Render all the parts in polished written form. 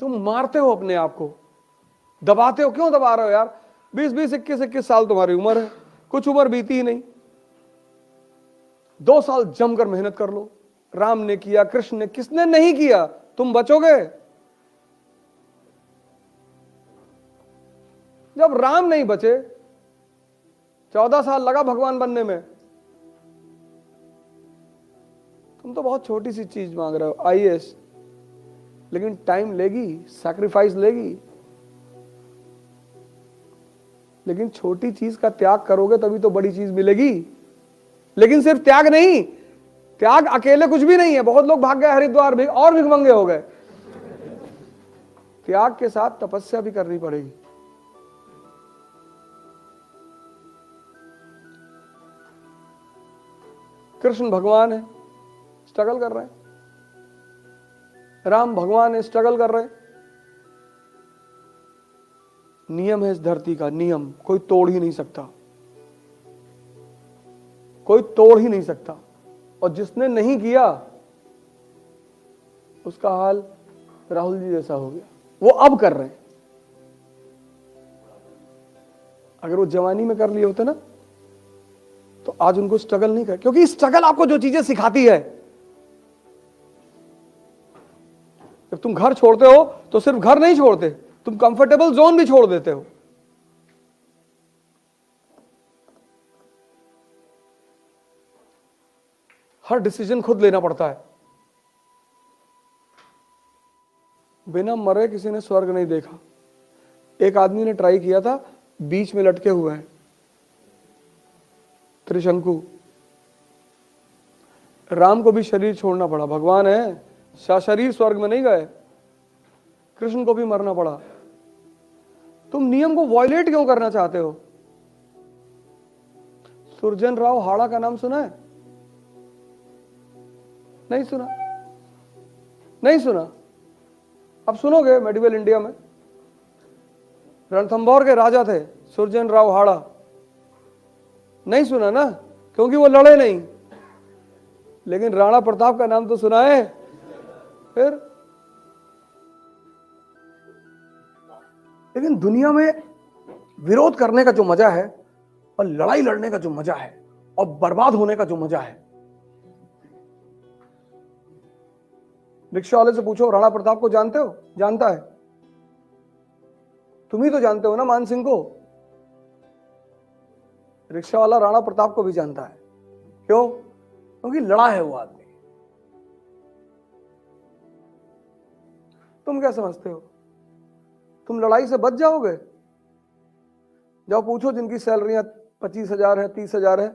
तुम मारते हो अपने आप को, दबाते हो। क्यों दबा रहे हो यार? 20-20, 21-21 साल तुम्हारी उम्र है, कुछ उम्र बीती ही नहीं। 2 साल जमकर मेहनत कर लो। राम ने किया, कृष्ण ने, किसने नहीं किया? तुम बचोगे। जब राम नहीं बचे, 14 साल लगा भगवान बनने में, तुम तो बहुत छोटी सी चीज मांग रहे हो, आईएएस। लेकिन टाइम लेगी, सैक्रिफाइस लेगी। लेकिन छोटी चीज का त्याग करोगे तभी तो बड़ी चीज मिलेगी। लेकिन सिर्फ त्याग नहीं, त्याग अकेले कुछ भी नहीं है। बहुत लोग भाग गए हरिद्वार भी और भिखमंगे हो गए। त्याग के साथ तपस्या भी करनी पड़ेगी। कृष्ण भगवान है, स्ट्रगल कर रहे हैं। राम भगवान है, स्ट्रगल कर रहे हैं। नियम है इस धरती का, नियम कोई तोड़ ही नहीं सकता, कोई तोड़ ही नहीं सकता। और जिसने नहीं किया उसका हाल राहुल जी जैसा हो गया। वो अब कर रहे हैं। अगर वो जवानी में कर लिए होते ना तो आज उनको स्ट्रगल नहीं कर, क्योंकि स्ट्रगल आपको जो चीजें सिखाती है। जब तुम घर छोड़ते हो तो सिर्फ घर नहीं छोड़ते, तुम कंफर्टेबल जोन भी छोड़ देते हो। हर डिसीजन खुद लेना पड़ता है। बिना मरे किसी ने स्वर्ग नहीं देखा। एक आदमी ने ट्राई किया था, बीच में लटके हुए हैं, त्रिशंकु। राम को भी शरीर छोड़ना पड़ा, भगवान है, शरीर स्वर्ग में नहीं गए। कृष्ण को भी मरना पड़ा। तुम नियम को वॉयलेट क्यों करना चाहते हो? सुरजन राव हाड़ा का नाम सुना है? नहीं सुना? नहीं सुना? अब सुनोगे। मेडिवल इंडिया में रणथंभौर के राजा थे सुरजन राव हाड़ा। नहीं सुना ना, क्योंकि वो लड़े नहीं। लेकिन राणा प्रताप का नाम तो सुना है। फिर लेकिन दुनिया में विरोध करने का जो मजा है, और लड़ाई लड़ने का जो मजा है, और बर्बाद होने का जो मजा है, रिक्शा वाले से पूछो, राणा प्रताप को जानते हो? जानता है। तुम ही तो जानते हो ना मान सिंह को। रिक्शा वाला राणा प्रताप को भी जानता है। क्यों? क्योंकि लड़ा है वो आदमी। तुम क्या समझते हो तुम लड़ाई से बच जाओगे? जाओ पूछो जिनकी सैलरियां 25,000 है, 30,000 है।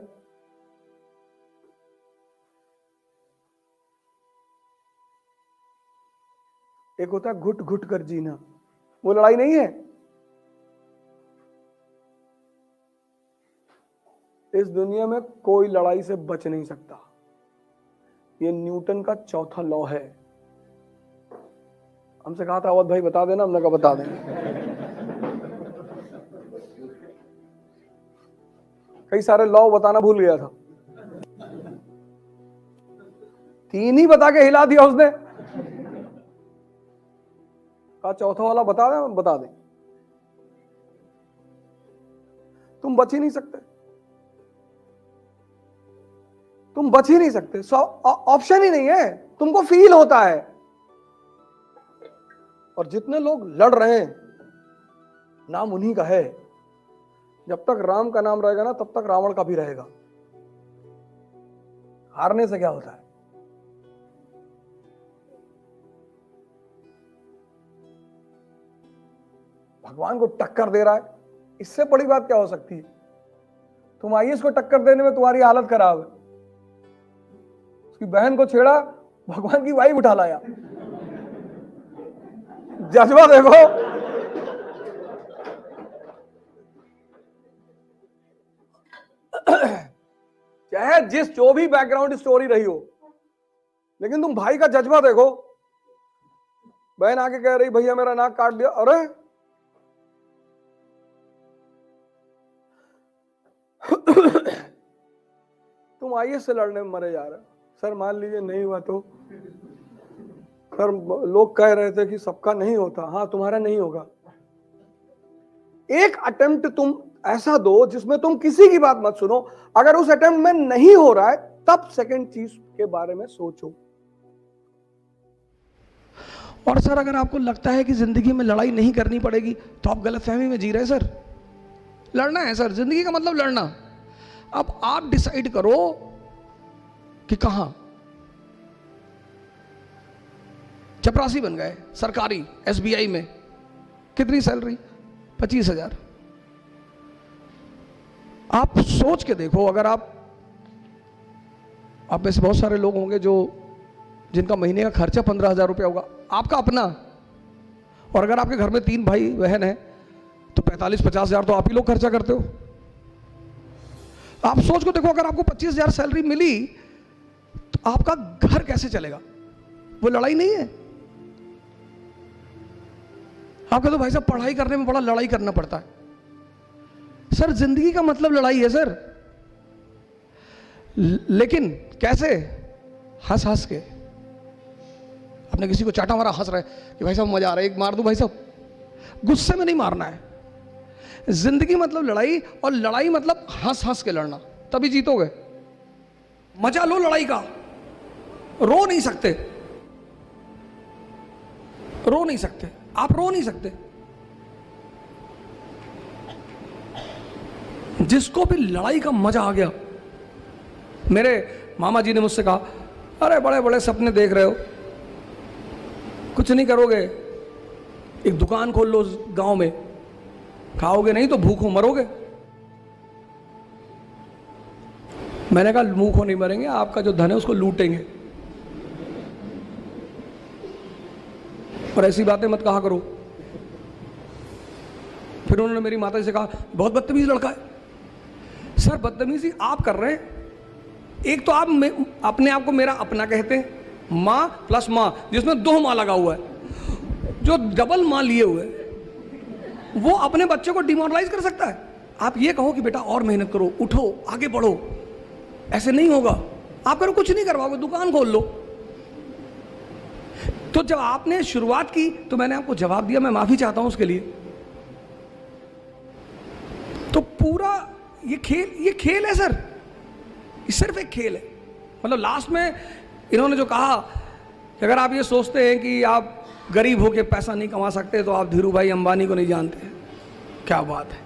एक होता है घुट घुट कर जीना, वो लड़ाई नहीं है। इस दुनिया में कोई लड़ाई से बच नहीं सकता। ये न्यूटन का चौथा लॉ है। हमसे कहा था अवध भाई बता देना, हमने कहा बता देंगे। कई सारे लॉ बताना भूल गया था, 3 ही बता के हिला दिया उसने। कहा चौथा वाला बता दे, बता दे। तुम बच ही नहीं सकते, तुम बच ही नहीं सकते। ऑप्शन ही नहीं है। तुमको फील होता है। और जितने लोग लड़ रहे हैं, नाम उन्हीं का है। जब तक राम का नाम रहेगा ना, तब तक रावण का भी रहेगा। हारने से क्या होता है? भगवान को टक्कर दे रहा है, इससे बड़ी बात क्या हो सकती है? तुम आईएएस को टक्कर देने में तुम्हारी हालत खराब है। उसकी बहन को छेड़ा, भगवान की वाइफ उठा लाया। जज्बा देखो। चाहे जो भी बैकग्राउंड स्टोरी रही हो, लेकिन तुम भाई का जज्बा देखो। बहन आके कह रही भैया मेरा नाक काट दिया। अरे तुम आईएएस से लड़ने में मरे जा रहे हो। सर मान लीजिए नहीं हुआ तो कर लोग कह रहे थे कि सबका नहीं होता, हाँ तुम्हारा नहीं होगा। एक अटेम्प्ट तुम ऐसा दो जिसमें तुम किसी की बात मत सुनो, अगर उस अटेम्प्ट में नहीं हो रहा है तब सेकंड चीज के बारे में सोचो। और सर अगर आपको लगता है कि जिंदगी में लड़ाई नहीं करनी पड़ेगी तो आप गलतफहमी में जी रहे हैं सर। लड़ना है सर, जिंदगी का मतलब लड़ना। अब आप डिसाइड करो कि कहां। चपरासी बन गए सरकारी एसबीआई में, कितनी सैलरी? 25,000। आप सोच के देखो, अगर आप में से बहुत सारे लोग होंगे जो जिनका महीने का खर्चा 15,000 रुपया होगा आपका अपना, और अगर आपके घर में 3 भाई बहन है तो 45-50 हजार तो आप ही लोग खर्चा करते हो। आप सोच को देखो, अगर आपको 25,000 सैलरी मिली तो आपका घर कैसे चलेगा? वो लड़ाई नहीं है। आप कहते हो भाई साहब पढ़ाई करने में बड़ा लड़ाई करना पड़ता है। सर जिंदगी का मतलब लड़ाई है सर, लेकिन कैसे? हंस हंस के। आपने किसी को चाटा मारा, हंस रहे कि भाई साहब मजा आ रहा है, एक मार दूं भाई साहब। गुस्से में नहीं मारना है। जिंदगी मतलब लड़ाई, और लड़ाई मतलब हंस हंस के लड़ना, तभी जीतोगे। मजा लो लड़ाई का, रो नहीं सकते, रो नहीं सकते, आप रो नहीं सकते। जिसको भी लड़ाई का मजा आ गया, मेरे मामा जी ने मुझसे कहा, अरे बड़े बड़े सपने देख रहे हो, कुछ नहीं करोगे, एक दुकान खोल लो गांव में, खाओगे नहीं तो भूखों मरोगे। मैंने कहा भूखों नहीं मरेंगे, आपका जो धन है उसको लूटेंगे, और ऐसी बातें मत कहा करो। फिर उन्होंने मेरी माता जी से कहा, बहुत बदतमीज लड़का है। सर बदतमीजी आप कर रहे हैं। एक तो आप अपने आप को मेरा अपना कहते हैं, माँ प्लस माँ, जिसमें 2 माँ लगा हुआ है, जो डबल माँ लिए हुए, वो अपने बच्चे को डिमोरलाइज कर सकता है। आप ये कहो कि बेटा और मेहनत करो, उठो, आगे बढ़ो, ऐसे नहीं होगा। आप करो कुछ नहीं करवाओगे, दुकान खोल लो। तो जब आपने शुरुआत की तो मैंने आपको जवाब दिया, मैं माफी चाहता हूं उसके लिए। तो पूरा ये खेल है सर, ये सिर्फ एक खेल है। मतलब लास्ट में इन्होंने जो कहा कि अगर आप ये सोचते हैं कि आप गरीब होके पैसा नहीं कमा सकते तो आप धीरू भाई अंबानी को नहीं जानते। क्या बात है।